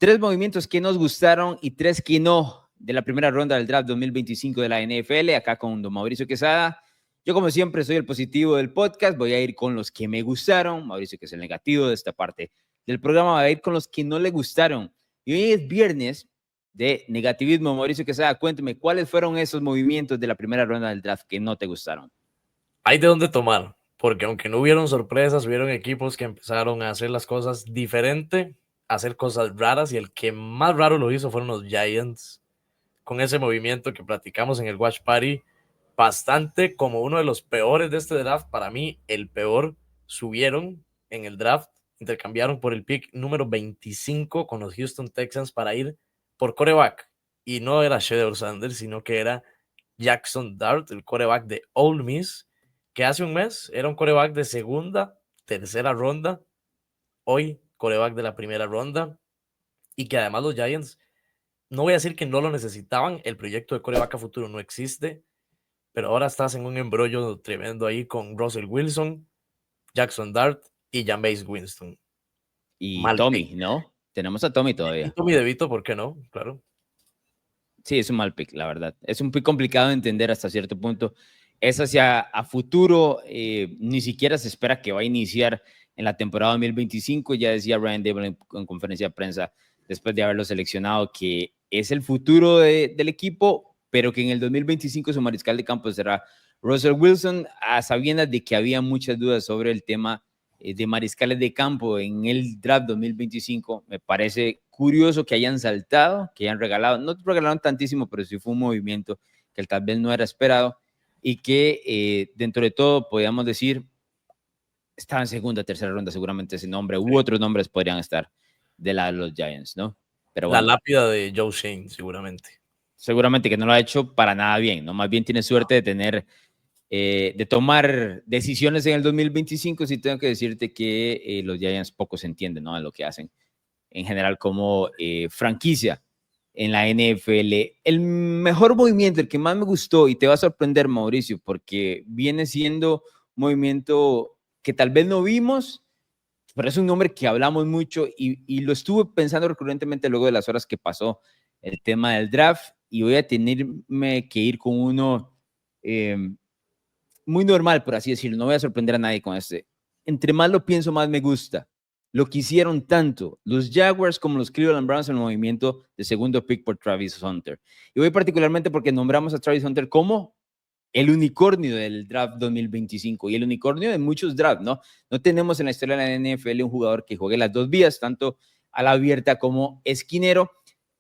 3 movimientos que nos gustaron y 3 que no de la primera ronda del draft 2025 de la NFL, acá con don Mauricio Quesada. Yo, como siempre, soy el positivo del podcast. Voy a ir con los que me gustaron. Mauricio, que es el negativo de esta parte del programa, va a ir con los que no le gustaron. Y hoy es viernes de negativismo. Mauricio Quesada, cuénteme, ¿cuáles fueron esos movimientos de la primera ronda del draft que no te gustaron? Hay de dónde tomar, porque aunque no hubieron sorpresas, hubieron equipos que empezaron a hacer las cosas diferente, a hacer cosas raras, y el que más raro lo hizo fueron los Giants, con ese movimiento que platicamos en el Watch Party, bastante como uno de los peores de este draft. Para mí, el peor. Subieron en el draft, intercambiaron por el pick número 25 con los Houston Texans para ir por quarterback, y no era Shedeur Sanders, sino que era Jackson Dart, el quarterback de Ole Miss, que hace un mes era un quarterback de segunda, tercera ronda, hoy quarterback de la primera ronda, y que además los Giants, no voy a decir que no lo necesitaban, el proyecto de quarterback a futuro no existe, pero ahora estás en un embrollo tremendo ahí con Russell Wilson, Jackson Dart y Jameis Winston. Y Mal pick. Tommy, ¿no? Tenemos a Tommy Y todavía. Tommy DeVito, ¿por qué no? Claro. Sí, es un mal pick, la verdad. Es un pick complicado de entender hasta cierto punto. Es hacia a futuro, ni siquiera se espera que va a iniciar en la temporada 2025. Ya decía Ryan Dable en conferencia de prensa después de haberlo seleccionado que es el futuro del equipo, pero que en el 2025 su mariscal de campo será Russell Wilson, a sabiendas de que había muchas dudas sobre el tema de mariscales de campo en el draft 2025. Me parece curioso que hayan saltado, que hayan regalado, no regalaron tantísimo, pero sí fue un movimiento que tal vez no era esperado y que dentro de todo podríamos decir estaba en segunda, tercera ronda seguramente ese nombre, u otros nombres podrían estar de los Giants, ¿no? Pero La bueno, lápida de Joe Shane, seguramente. seguramente que no lo ha hecho para nada bien, ¿no? Más bien tiene suerte de tener de tomar decisiones en el 2025, sí tengo que decirte que los Giants poco se entienden, ¿no? En lo que hacen en general como franquicia en la NFL. El mejor movimiento, el que más me gustó, y te va a sorprender, Mauricio, porque viene siendo un movimiento que tal vez no vimos, pero es un nombre que hablamos mucho y lo estuve pensando recurrentemente luego de las horas que pasó el tema del draft, y voy a tenerme que ir con uno muy normal, por así decirlo. No voy a sorprender a nadie con este. Entre más lo pienso, más me gusta. Lo que hicieron tanto los Jaguars como los Cleveland Browns en el movimiento de segundo pick por Travis Hunter. Y voy particularmente porque nombramos a Travis Hunter como el unicornio del draft 2025 y el unicornio de muchos drafts, ¿no? No tenemos en la historia de la NFL un jugador que juegue las dos vías, tanto a la abierta como esquinero.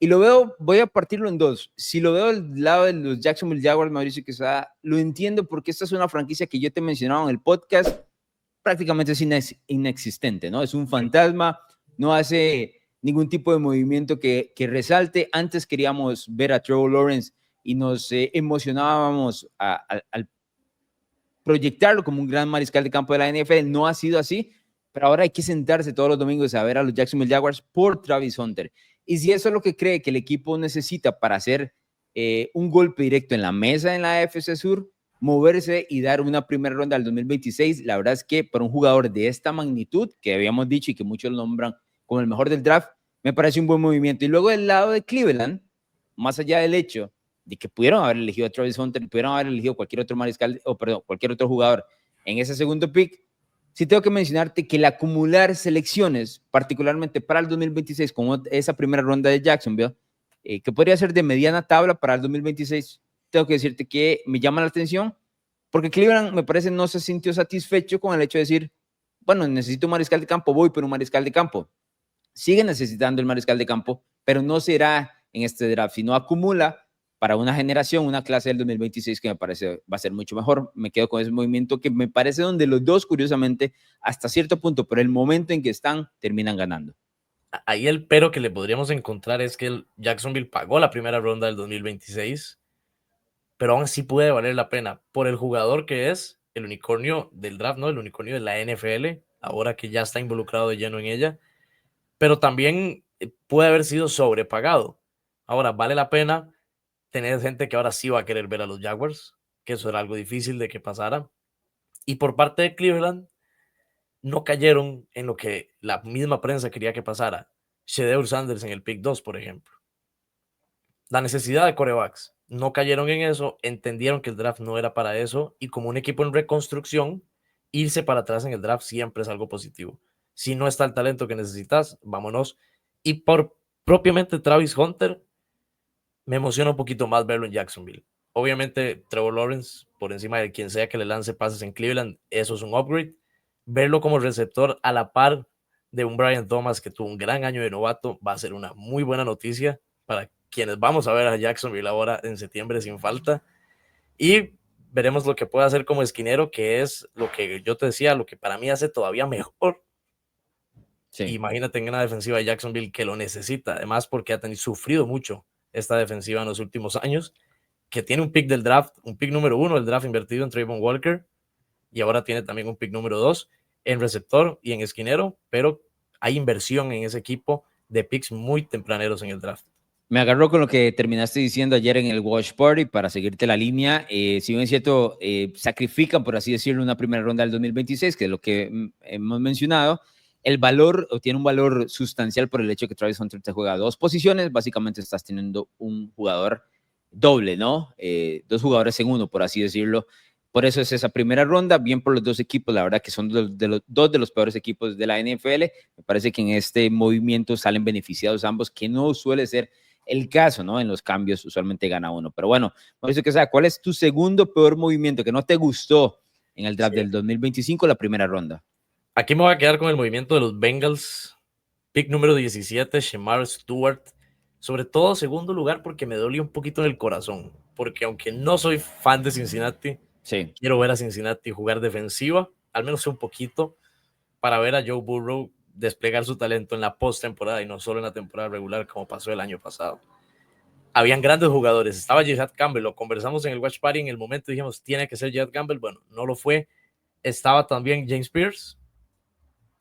Y lo veo, voy a partirlo en dos. Si lo veo del lado de los Jacksonville Jaguars, Mauricio Quesada, lo entiendo porque esta es una franquicia que yo te mencionaba en el podcast, prácticamente es inexistente, ¿no? Es un fantasma, no hace ningún tipo de movimiento que resalte. Antes queríamos ver a Trevor Lawrence y nos emocionábamos al proyectarlo como un gran mariscal de campo de la NFL. No ha sido así, pero ahora hay que sentarse todos los domingos a ver a los Jacksonville Jaguars por Travis Hunter. Y si eso es lo que cree que el equipo necesita para hacer un golpe directo en la mesa en la AFC Sur, moverse y dar una primera ronda al 2026, la verdad es que para un jugador de esta magnitud, que habíamos dicho y que muchos lo nombran como el mejor del draft, me parece un buen movimiento. Y luego del lado de Cleveland, más allá del hecho de que pudieron haber elegido a Travis Hunter, pudieron haber elegido cualquier otro mariscal, o perdón, cualquier otro jugador en ese segundo pick, sí tengo que mencionarte que el acumular selecciones, particularmente para el 2026, como esa primera ronda de Jacksonville, que podría ser de mediana tabla para el 2026, tengo que decirte que me llama la atención, porque Cleveland me parece no se sintió satisfecho con el hecho de decir, bueno, necesito un mariscal de campo, voy por un mariscal de campo. Sigue necesitando el mariscal de campo, pero no será en este draft, sino acumula para una generación, una clase del 2026 que me parece va a ser mucho mejor. Me quedo con ese movimiento que me parece donde los dos, curiosamente, hasta cierto punto, por el momento en que están, terminan ganando. Ahí el pero que le podríamos encontrar es que el Jacksonville pagó la primera ronda del 2026, pero aún así puede valer la pena por el jugador que es el unicornio del draft, ¿no? El unicornio de la NFL, ahora que ya está involucrado de lleno en ella, pero también puede haber sido sobrepagado. Ahora, vale la pena tener gente que ahora sí va a querer ver a los Jaguars, que eso era algo difícil de que pasara. Y por parte de Cleveland, no cayeron en lo que la misma prensa quería que pasara. Shedeur Sanders en el pick 2, por ejemplo. La necesidad de quarterbacks. No cayeron en eso, entendieron que el draft no era para eso y como un equipo en reconstrucción, irse para atrás en el draft siempre es algo positivo. Si no está el talento que necesitas, vámonos. Y por propiamente Travis Hunter, me emociona un poquito más verlo en Jacksonville. Obviamente Trevor Lawrence, por encima de quien sea que le lance pases en Cleveland, eso es un upgrade. Verlo como receptor a la par de un Brian Thomas que tuvo un gran año de novato va a ser una muy buena noticia para quienes vamos a ver a Jacksonville ahora en septiembre sin falta. Y veremos lo que puede hacer como esquinero, que es lo que yo te decía, lo que para mí hace todavía mejor. Sí. Imagínate en una defensiva de Jacksonville que lo necesita, además porque ha sufrido mucho esta defensiva en los últimos años, que tiene un pick del draft, un pick número 1 del draft invertido en Trayvon Walker, y ahora tiene también un pick número 2 en receptor y en esquinero, pero hay inversión en ese equipo de picks muy tempraneros en el draft. Me agarró con lo que terminaste diciendo ayer en el Watch Party para seguirte la línea. Si bien es cierto, sacrifican, por así decirlo, una primera ronda del 2026, que es lo que hemos mencionado, el valor o tiene un valor sustancial por el hecho de que Travis Hunter te juega dos posiciones. Básicamente estás teniendo un jugador doble, ¿no? Dos jugadores en uno, por así decirlo. Por eso es esa primera ronda, bien por los dos equipos, la verdad que son dos de los peores equipos de la NFL. Me parece que en este movimiento salen beneficiados ambos, que no suele ser el caso, ¿no? En los cambios usualmente gana uno. Pero bueno, Mauricio Quesada, ¿cuál es tu segundo peor movimiento que no te gustó en el draft del 2025, la primera ronda? Aquí me voy a quedar con el movimiento de los Bengals. Pick número 17, Shemar Stewart. Sobre todo segundo lugar porque me dolió un poquito en el corazón. Porque aunque no soy fan de Cincinnati, sí, quiero ver a Cincinnati jugar defensiva, al menos un poquito, para ver a Joe Burrow desplegar su talento en la postemporada y no solo en la temporada regular como pasó el año pasado. Habían grandes jugadores, estaba Jihad Campbell, lo conversamos en el Watch Party en el momento, dijimos, tiene que ser Jihad Campbell, bueno, no lo fue. Estaba también James Pierce,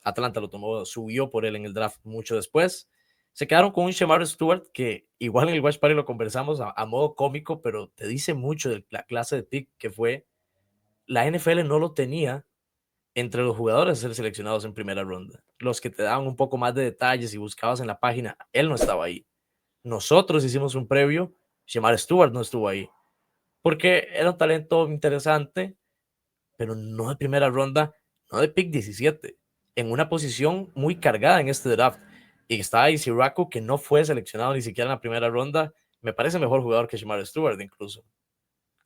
Atlanta lo tomó, subió por él en el draft mucho después. Se quedaron con un Shemar Stewart que igual en el Watch Party lo conversamos a modo cómico, pero te dice mucho de la clase de pick que fue. La NFL no lo tenía entre los jugadores a ser seleccionados en primera ronda. Los que te daban un poco más de detalles y buscabas en la página, él no estaba ahí. Nosotros hicimos un previo, Shemar Stewart no estuvo ahí, porque era un talento interesante, pero no de primera ronda, no de pick 17, en una posición muy cargada en este draft. Y está ahí Siraco, que no fue seleccionado ni siquiera en la primera ronda. Me parece mejor jugador que Shemar Stewart incluso.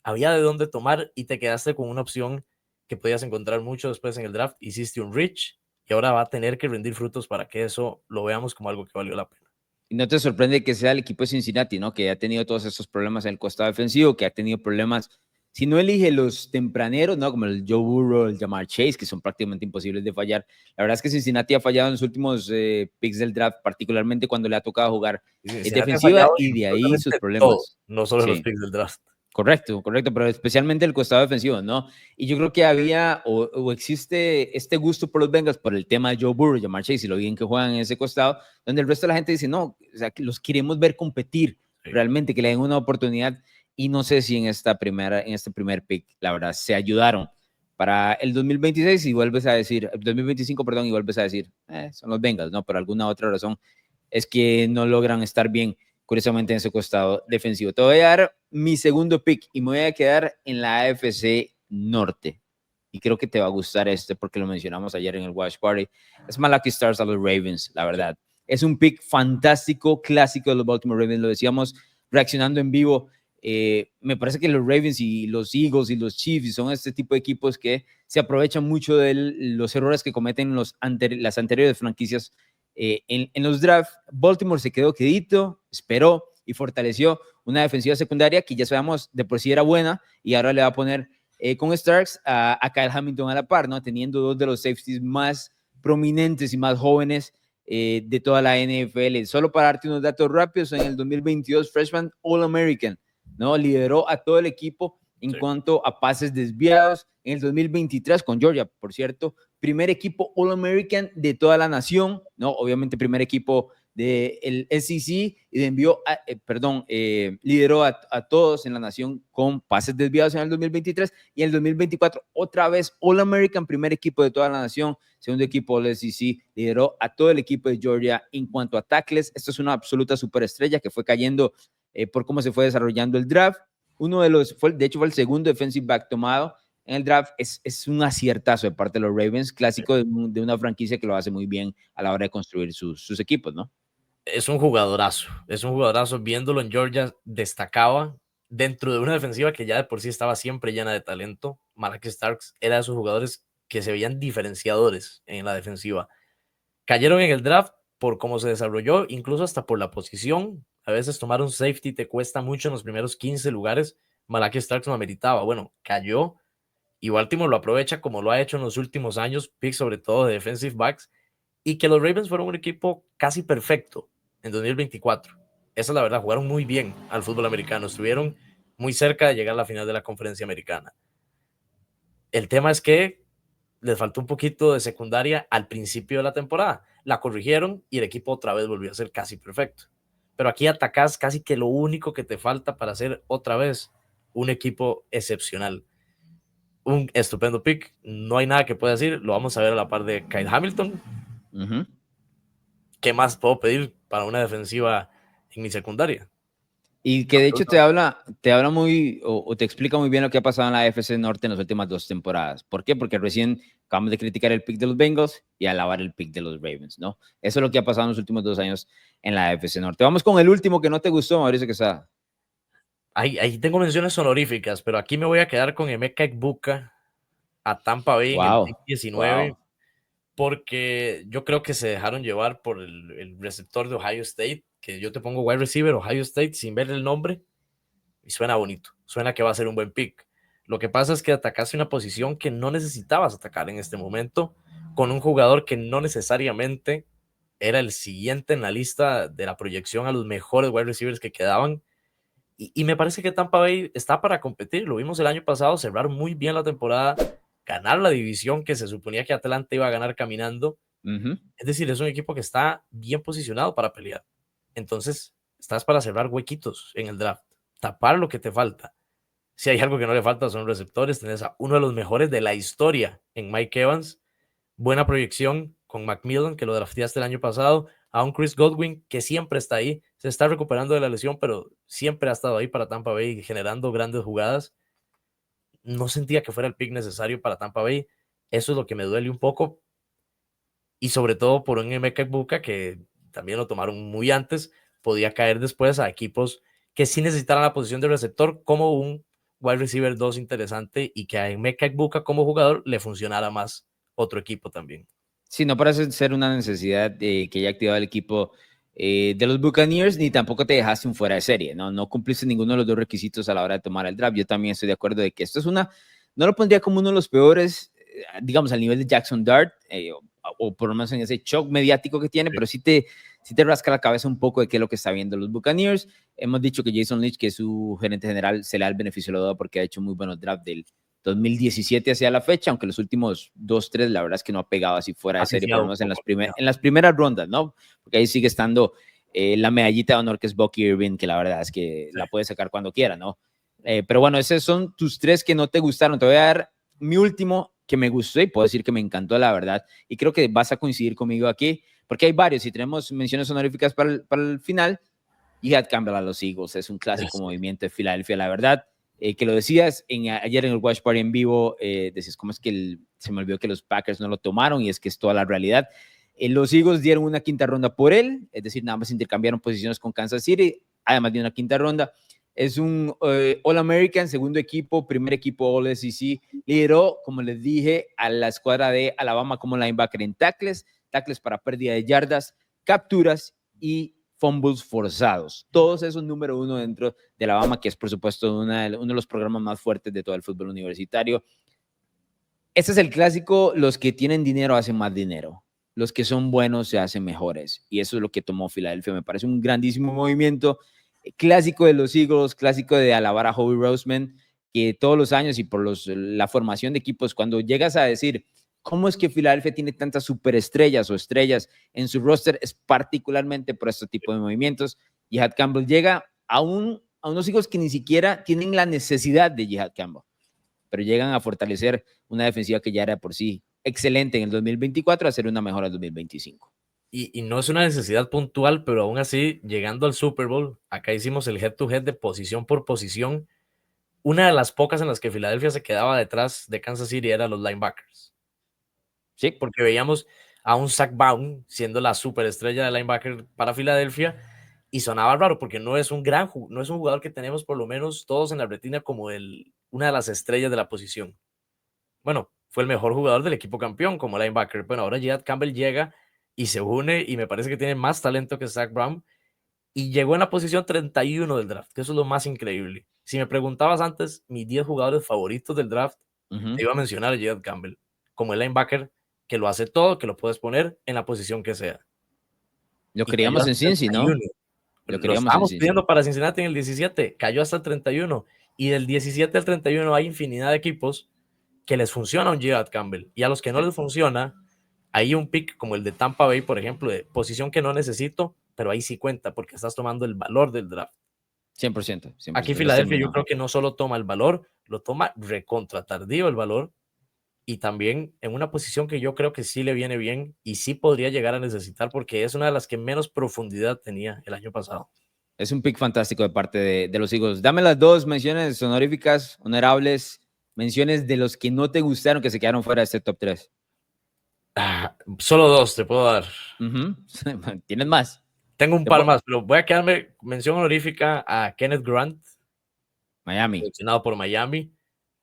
Había de dónde tomar y te quedaste con una opción que podías encontrar mucho después en el draft. Hiciste un reach y ahora va a tener que rendir frutos para que eso lo veamos como algo que valió la pena. Y no te sorprende que sea el equipo de Cincinnati, ¿no? Que ha tenido todos estos problemas en el costado defensivo, que ha tenido problemas. Si no elige los tempraneros, ¿no? Como el Joe Burrow, el Ja'Marr Chase, que son prácticamente imposibles de fallar. La verdad es que Cincinnati ha fallado en los últimos picks del draft, particularmente cuando le ha tocado jugar defensiva y de ahí sus Todo, problemas. no solo en los Sí. picks del draft. Correcto, correcto, pero especialmente el costado defensivo, ¿no? Y yo creo que había o existe este gusto por los Bengals por el tema de Joe Burrow, Ja'Marr Chase y lo bien que juegan en ese costado, donde el resto de la gente dice, no, o sea, que los queremos ver competir Sí. realmente, que le den una oportunidad. Y no sé si en este primer pick, la verdad, se ayudaron para el 2026 y vuelves a decir, 2025, perdón, y vuelves a decir, son los Bengals, ¿no? Por alguna otra razón es que no logran estar bien curiosamente en ese costado defensivo. Te voy a dar mi segundo pick y me voy a quedar en la AFC Norte. Y creo que te va a gustar este porque lo mencionamos ayer en el Watch Party. Es Lucky Stars a los Ravens, la verdad. Sí. Es un pick fantástico, clásico de los Baltimore Ravens. Lo decíamos reaccionando en vivo. Me parece que los Ravens y los Eagles y los Chiefs son este tipo de equipos que se aprovechan mucho de los errores que cometen las anteriores franquicias en los drafts. Baltimore se quedó quedito, esperó y fortaleció una defensiva secundaria que ya sabemos de por sí era buena y ahora le va a poner con Starks a Kyle Hamilton a la par, ¿no? Teniendo dos de los safeties más prominentes y más jóvenes de toda la NFL. Solo para darte unos datos rápidos, en el 2022 Freshman All-American, ¿no? Lideró a todo el equipo en cuanto a pases desviados. En el 2023 con Georgia, por cierto, primer equipo All-American de toda la nación, ¿no? Obviamente primer equipo del SEC y lideró a todos en la nación con pases desviados en el 2023 y en el 2024 otra vez All-American, primer equipo de toda la nación, segundo equipo del SEC, lideró a todo el equipo de Georgia en cuanto a tackles. Esto es una absoluta superestrella que fue cayendo por cómo se fue desarrollando el draft. De hecho fue el segundo defensive back tomado en el draft. Es un aciertazo de parte de los Ravens, clásico de una franquicia que lo hace muy bien a la hora de construir sus equipos, ¿no? Es un jugadorazo, viéndolo en Georgia, destacaba dentro de una defensiva que ya de por sí estaba siempre llena de talento. Malaki Starks era de esos jugadores que se veían diferenciadores en la defensiva. Cayeron en el draft por cómo se desarrolló, incluso hasta por la posición. A veces tomar un safety te cuesta mucho en los primeros 15 lugares. Malaki Starks no ameritaba. Bueno, cayó y Baltimore lo aprovecha como lo ha hecho en los últimos años, picks sobre todo de defensive backs, y que los Ravens fueron un equipo casi perfecto en 2024. Esa es la verdad, jugaron muy bien al fútbol americano, estuvieron muy cerca de llegar a la final de la conferencia americana. El tema es que les faltó un poquito de secundaria al principio de la temporada. La corrigieron y el equipo otra vez volvió a ser casi perfecto. Pero aquí atacás casi que lo único que te falta para ser otra vez un equipo excepcional. Un estupendo pick, no hay nada que pueda decir, lo vamos a ver a la par de Kyle Hamilton. ¿Qué más puedo pedir para una defensiva en mi secundaria? Y que de hecho te habla muy, o te explica muy bien lo que ha pasado en la AFC Norte en las últimas 2 temporadas. ¿Por qué? Porque recién acabamos de criticar el pick de los Bengals y alabar el pick de los Ravens, ¿no? Eso es lo que ha pasado en los últimos 2 años en la AFC Norte. Vamos con el último que no te gustó, Mauricio Quesada. Ahí tengo menciones honoríficas, pero aquí me voy a quedar con Emeka Egbuka a Tampa Bay en el pick 19, porque yo creo que se dejaron llevar por el receptor de Ohio State, que yo te pongo wide receiver Ohio State sin ver el nombre, y suena bonito, suena que va a ser un buen pick. Lo que pasa es que atacaste una posición que no necesitabas atacar en este momento, con un jugador que no necesariamente era el siguiente en la lista de la proyección a los mejores wide receivers que quedaban. Y me parece que Tampa Bay está para competir. Lo vimos el año pasado, cerrar muy bien la temporada, ganar la división que se suponía que Atlanta iba a ganar caminando. Es decir, es un equipo que está bien posicionado para pelear. Entonces, estás para cerrar huequitos en el draft, tapar lo que te falta. Si hay algo que no le falta son receptores. Tenés a uno de los mejores de la historia en Mike Evans. Buena proyección con Macmillan, que lo drafteaste el año pasado, a un Chris Godwin que siempre está ahí, se está recuperando de la lesión, pero siempre ha estado ahí para Tampa Bay generando grandes jugadas. No sentía que fuera el pick necesario para Tampa Bay. Eso es lo que me duele un poco. Y sobre todo por un Emeka Egbuka que también lo tomaron muy antes, podía caer después a equipos que sí necesitaran la posición de receptor como un wide receiver 2 interesante y que a Emeka Egbuka como jugador le funcionara más otro equipo también. Sí, no parece ser una necesidad que haya activado el equipo de los Buccaneers, ni tampoco te dejaste un fuera de serie, ¿no? No cumpliste ninguno de los 2 requisitos a la hora de tomar el draft. Yo también estoy de acuerdo de que esto es no lo pondría como uno de los peores, digamos, al nivel de Jackson Dart, o por lo menos en ese shock mediático que tiene, pero sí te rasca la cabeza un poco de qué es lo que está viendo los Buccaneers. Hemos dicho que Jason Leach, que es su gerente general, se le da el beneficio de la duda porque ha hecho muy buenos drafts del 2017 hacia la fecha, aunque los últimos 2, 3, la verdad es que no ha pegado así fuera de serie, por lo menos en las primeras rondas, ¿no? Porque ahí sigue estando la medallita de honor que es Bucky Irving, que la verdad es que la puede sacar cuando quiera, ¿no? Pero bueno, esos son tus 3 que no te gustaron. Te voy a dar mi último que me gustó y puedo decir que me encantó, la verdad, y creo que vas a coincidir conmigo aquí, porque hay varios, y tenemos menciones honoríficas para el final. Jihad Campbell a los Eagles es un clásico movimiento de Filadelfia, la verdad. Que lo decías ayer en el Watch Party en vivo, decías cómo es que se me olvidó que los Packers no lo tomaron, y es que es toda la realidad. Los Eagles dieron una 5ª ronda por él, es decir, nada más intercambiaron posiciones con Kansas City, además de una 5ª ronda. Es un All-American, segundo equipo, primer equipo All-SEC. Lideró, como les dije, a la escuadra de Alabama como linebacker en tackles para pérdida de yardas, capturas y fumbles forzados. Todos esos número 1 dentro de Alabama, que es por supuesto uno de los programas más fuertes de todo el fútbol universitario. Este es el clásico: los que tienen dinero hacen más dinero, los que son buenos se hacen mejores, y eso es lo que tomó Filadelfia. Me parece un grandísimo movimiento, clásico de los Eagles, clásico de alabar a Howie Roseman, que todos los años y por la formación de equipos, cuando llegas a decir cómo es que Filadelfia tiene tantas superestrellas o estrellas en su roster, es particularmente por este tipo de movimientos. Jihad Campbell llega a unos hijos que ni siquiera tienen la necesidad de Jihad Campbell, pero llegan a fortalecer una defensiva que ya era por sí excelente en el 2024 a hacer una mejora en el 2025. Y no es una necesidad puntual, pero aún así, llegando al Super Bowl, acá hicimos el head-to-head de posición por posición. Una de las pocas en las que Filadelfia se quedaba detrás de Kansas City era los linebackers. Sí, Porque veíamos a un Zach Baum siendo la superestrella de linebacker para Filadelfia y sonaba raro porque no es un jugador que tenemos por lo menos todos en la retina como una de las estrellas de la posición. Bueno, fue el mejor jugador del equipo campeón como linebacker. Bueno, ahora Jihad Campbell llega y se une y me parece que tiene más talento que Zach Brown y llegó en la posición 31 del draft, que eso es lo más increíble. Si me preguntabas antes mis 10 jugadores favoritos del draft, te iba a mencionar a Jihad Campbell como el linebacker que lo hace todo, que lo puedes poner en la posición que sea. Lo Y cayó queríamos hasta en el Cincy, 31. ¿no? Lo estábamos pidiendo para Cincinnati en el 17, cayó hasta el 31. Y del 17 al 31 hay infinidad de equipos que les funciona un Jihad Campbell. Y a los que no les funciona, hay un pick como el de Tampa Bay, por ejemplo, de posición que no necesito, pero ahí sí cuenta porque estás tomando el valor del draft. 100%. Aquí Filadelfia yo creo que no solo toma el valor, lo toma recontra tardío el valor y también en una posición que yo creo que sí le viene bien y sí podría llegar a necesitar porque es una de las que menos profundidad tenía el año pasado. Es un pick fantástico de parte de los Eagles. Dame las dos menciones honoríficas, honorables, menciones de los que no te gustaron, que se quedaron fuera de este top 3. Solo dos te puedo dar. ¿Tienes más? Tengo un par más, pero voy a quedarme mención honorífica a Kenneth Grant. Miami. Seleccionado por Miami.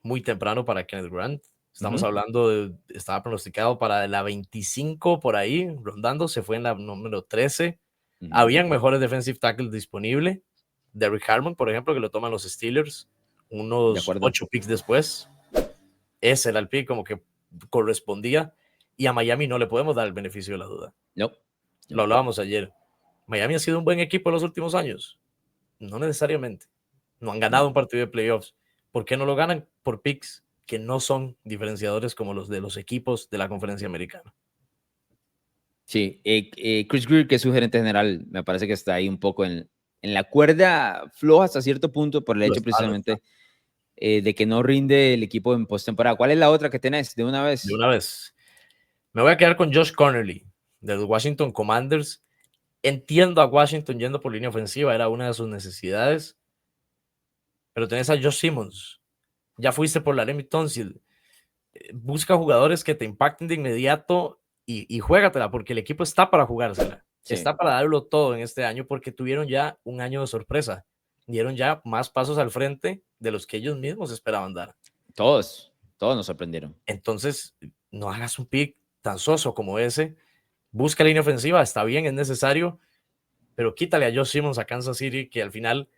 Muy temprano para Kenneth Grant. Estamos hablando estaba pronosticado para la 25 por ahí, rondando, se fue en la número 13. Habían mejores defensive tackles disponibles. Derrick Harmon, por ejemplo, que lo toman los Steelers, unos 8 picks después. Ese era el pick como que correspondía. Y a Miami no le podemos dar el beneficio de la duda. No. Lo hablábamos ayer. Miami ha sido un buen equipo en los últimos años. No necesariamente. No han ganado un partido de playoffs. ¿Por qué no lo ganan? Por picks que no son diferenciadores como los de los equipos de la conferencia americana. Sí, Chris Greer, que es su gerente general, me parece que está ahí un poco en la cuerda floja hasta cierto punto por el hecho precisamente de que no rinde el equipo en postemporada. ¿Cuál es la otra que tenés de una vez? De una vez. Me voy a quedar con Josh Connerly, de los Washington Commanders. Entiendo a Washington yendo por línea ofensiva, era una de sus necesidades. Pero tenés a Josh Simmons. Ya fuiste por Laramie Tunsil. Busca jugadores que te impacten de inmediato y juégatela, porque el equipo está para jugársela. Sí. Está para darlo todo en este año, porque tuvieron ya un año de sorpresa. Dieron ya más pasos al frente de los que ellos mismos esperaban dar. Todos nos sorprendieron. Entonces, no hagas un pick tan soso como ese. Busca línea ofensiva, está bien, es necesario, pero quítale a Josh Simmons a Kansas City, que al final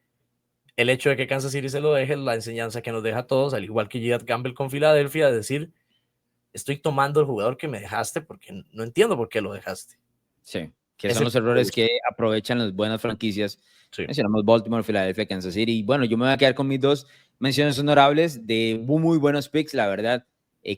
el hecho de que Kansas City se lo deje es la enseñanza que nos deja a todos, al igual que Jihad Campbell con Filadelfia, de decir, estoy tomando el jugador que me dejaste porque no entiendo por qué lo dejaste. Sí, que son los errores que aprovechan las buenas franquicias. Sí. Mencionamos Baltimore, Filadelfia, Kansas City. Y bueno, yo me voy a quedar con mis dos menciones honorables de muy buenos picks, la verdad,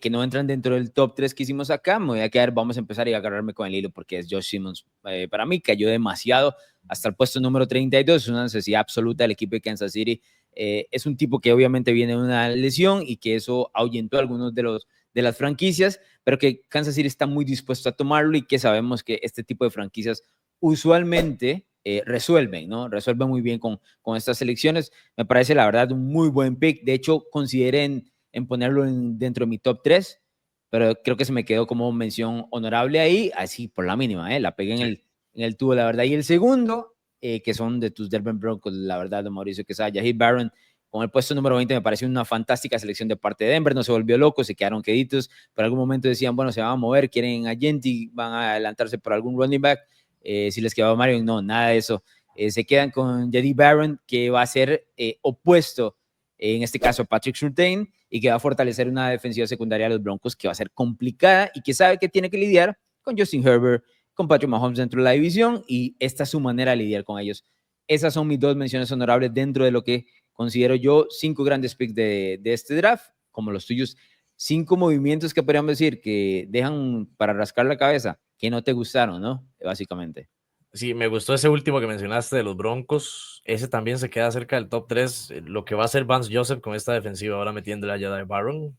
que no entran dentro del top 3 que hicimos acá. Me voy a quedar, vamos a empezar y a agarrarme con el hilo porque es Josh Simmons. Para mí cayó demasiado hasta el puesto número 32. Es una necesidad absoluta del equipo de Kansas City. Es un tipo que obviamente viene de una lesión y que eso ahuyentó a algunos de las franquicias, pero que Kansas City está muy dispuesto a tomarlo y que sabemos que este tipo de franquicias usualmente resuelven, ¿no? Resuelven muy bien con estas selecciones. Me parece, la verdad, un muy buen pick. De hecho, consideré en ponerlo dentro de mi top 3, pero creo que se me quedó como mención honorable ahí, así por la mínima, la pegué en el tubo, la verdad. Y el segundo, que son de tus Denver Broncos, la verdad, de Mauricio Quesada, Jahid Barron, con el puesto número 20 me pareció una fantástica selección de parte de Denver, no se volvió loco, se quedaron queditos, por algún momento decían, bueno, se van a mover, quieren a Genti, van a adelantarse por algún running back, si les quedaba Mario, no, nada de eso, se quedan con Jahid Barron, que va a ser opuesto, en este caso Patrick Surtain, y que va a fortalecer una defensiva secundaria de los Broncos que va a ser complicada y que sabe que tiene que lidiar con Justin Herbert, con Patrick Mahomes dentro de la división, y esta es su manera de lidiar con ellos. Esas son mis dos menciones honorables dentro de lo que considero yo 5 grandes picks de este draft, como los tuyos. 5 movimientos que podríamos decir que dejan para rascar la cabeza, que no te gustaron, ¿no? Básicamente. Sí, me gustó ese último que mencionaste de los Broncos. Ese también se queda cerca del top 3. Lo que va a hacer Vance Joseph con esta defensiva ahora metiéndole a Jedi Barron.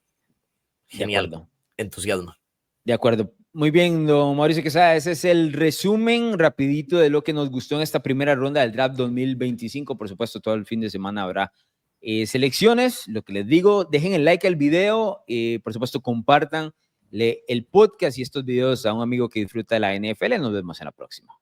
De Genial. acuerdo. Entusiasmo. De acuerdo. Muy bien, don Mauricio Quesada. Ese es el resumen rapidito de lo que nos gustó en esta primera ronda del draft 2025. Por supuesto, todo el fin de semana habrá selecciones. Lo que les digo, dejen el like al video. Por supuesto, compartan el podcast y estos videos a un amigo que disfruta de la NFL. Nos vemos en la próxima.